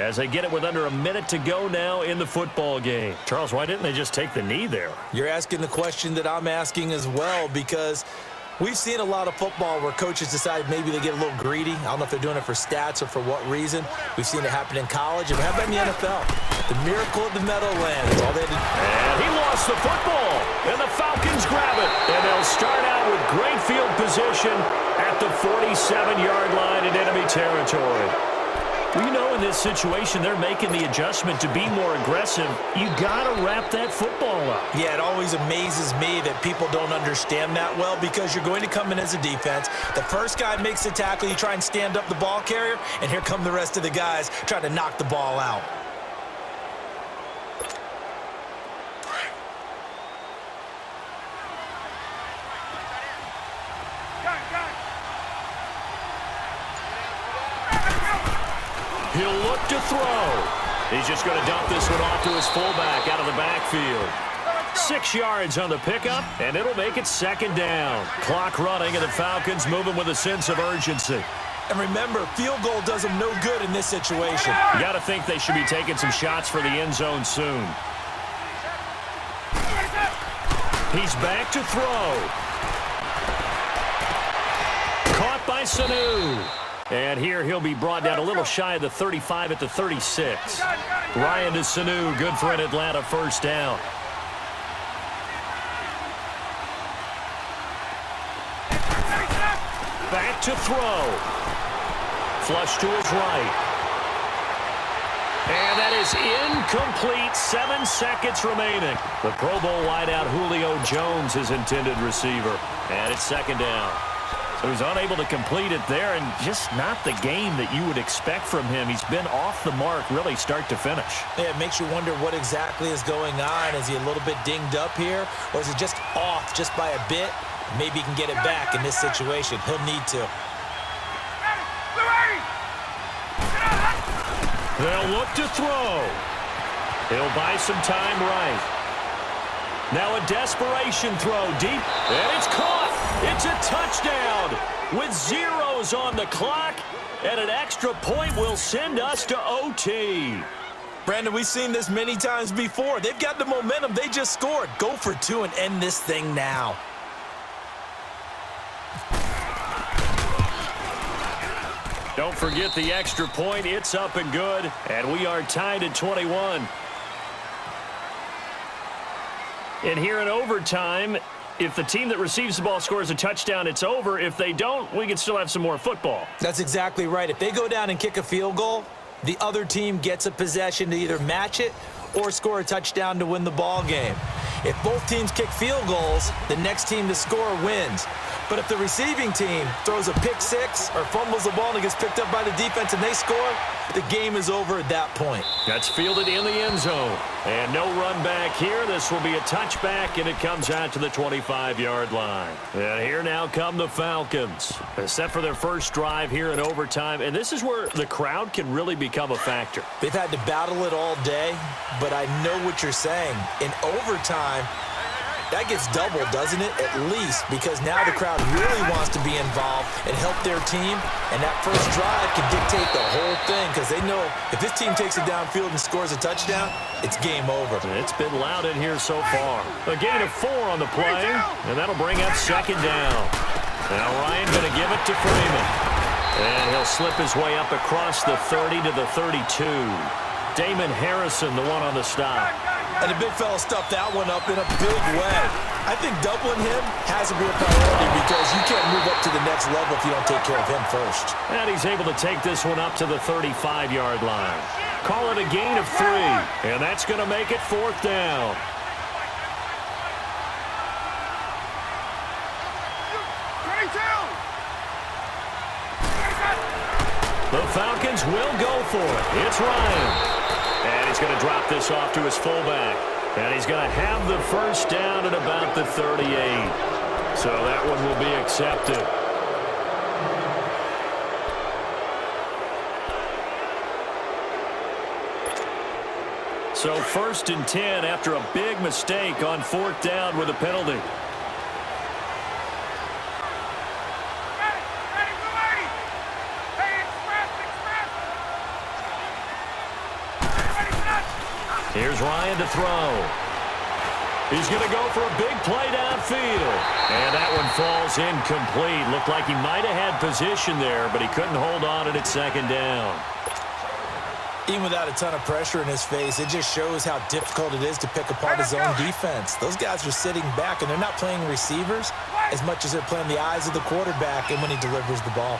as they get it with under a minute to go now in the football game. Charles, why didn't they just take the knee there? You're asking the question that I'm asking as well, because we've seen a lot of football where coaches decide maybe they get a little greedy. I don't know if they're doing it for stats or for what reason. We've seen it happen in college, and how about in the NFL? The miracle of the Meadowlands. All they did. And he lost the football, and the Falcons grab it. And they'll start out with great field position at the 47-yard line in enemy territory. Well, you know, in this situation, they're making the adjustment to be more aggressive. You got to wrap that football up. Yeah, it always amazes me that people don't understand that well, because you're going to come in as a defense. The first guy makes the tackle, you try and stand up the ball carrier, and here come the rest of the guys trying to knock the ball out. He'll look to throw. He's just going to dump this one off to his fullback out of the backfield. 6 yards on the pickup, and it'll make it second down. Clock running, and the Falcons moving with a sense of urgency. And remember, field goal does them no good in this situation. You got to think they should be taking some shots for the end zone soon. He's back to throw. Caught by Sanu. And here he'll be brought down a little shy of the 35 at the 36. Ryan to Sanu, good for an Atlanta first down. Back to throw. Flush to his right. And that is incomplete. 7 seconds remaining. The Pro Bowl wideout Julio Jones, his intended receiver. And it's second down. So he's unable to complete it there, and just not the game that you would expect from him. He's been off the mark really start to finish. Yeah, it makes you wonder what exactly is going on. Is he a little bit dinged up here, or is he just off just by a bit? Maybe he can get it back in this situation. He'll need to. They'll look to throw. He'll buy some time right. Now a desperation throw deep, and it's caught. It's a touchdown with zeros on the clock, and an extra point will send us to OT. Brandon, we've seen this many times before. They've got the momentum. They just scored. Go for 2 and end this thing now. Don't forget the extra point. It's up and good, and we are tied at 21. And here in overtime, if the team that receives the ball scores a touchdown, it's over. If they don't, we can still have some more football. That's exactly right. If they go down and kick a field goal, the other team gets a possession to either match it or score a touchdown to win the ball game. If both teams kick field goals, the next team to score wins. But if the receiving team throws a pick six or fumbles the ball and it gets picked up by the defense and they score, the game is over at that point. That's fielded in the end zone. And no run back here. This will be a touchback, and it comes out to the 25-yard line. And here now come the Falcons. Set for their first drive here in overtime. And this is where the crowd can really become a factor. They've had to battle it all day, but I know what you're saying. In overtime, that gets doubled, doesn't it? At least, because now the crowd really wants to be involved and help their team, and that first drive can dictate the whole thing, because they know if this team takes it downfield and scores a touchdown, it's game over. It's been loud in here so far. A gain of 4 on the play, and that'll bring up second down. Now Ryan going to give it to Freeman, and he'll slip his way up across the 30 to the 32. Damon Harrison, the one on the stop. And the big fella stuffed that one up in a big way. I think doubling him has a real priority, because you can't move up to the next level if you don't take care of him first. And he's able to take this one up to the 35-yard line. Call it a gain of 3, and that's going to make it 4th down. The Falcons will go for it. It's Ryan. And he's going to drop this off to his fullback. And he's going to have the first down at about the 38. So that one will be accepted. So 1st and 10 after a big mistake on 4th down with a penalty. Here's Ryan to throw. He's going to go for a big play downfield. And that one falls incomplete. Looked like he might have had position there, but he couldn't hold on at second down. Even without a ton of pressure in his face, it just shows how difficult it is to pick apart his own defense. Those guys are sitting back, and they're not playing receivers as much as they're playing the eyes of the quarterback and when he delivers the ball.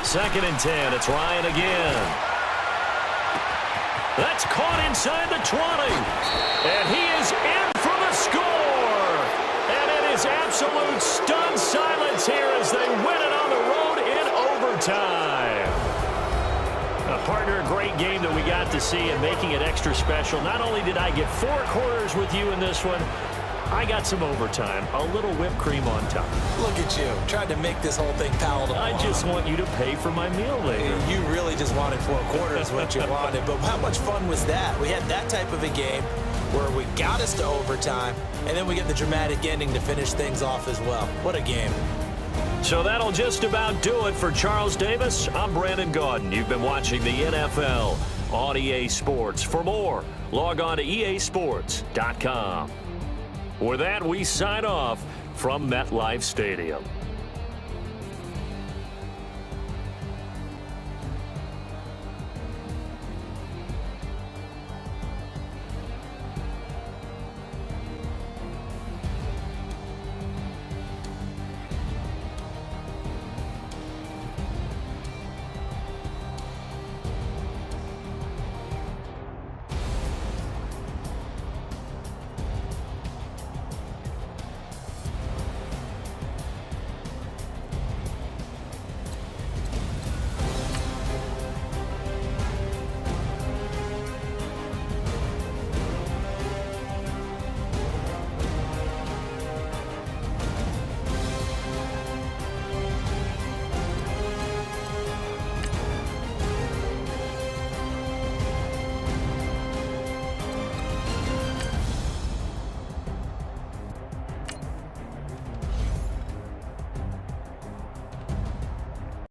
2nd and 10. It's Ryan again. That's caught inside the 20. And he is in for the score. And it is absolute stunned silence here as they win it on the road in overtime. Partner, a great game that we got to see and making it extra special. Not only did I get 4 quarters with you in this one, I got some overtime, a little whipped cream on top. Look at you, trying to make this whole thing palatable. I just want you to pay for my meal later. You really just wanted 4 quarters, what you wanted. But how much fun was that? We had that type of a game where we got us to overtime, and then we get the dramatic ending to finish things off as well. What a game. So that'll just about do it for Charles Davis. I'm Brandon Gaudin. You've been watching the NFL on EA Sports. For more, log on to easports.com. With that, we sign off from MetLife Stadium.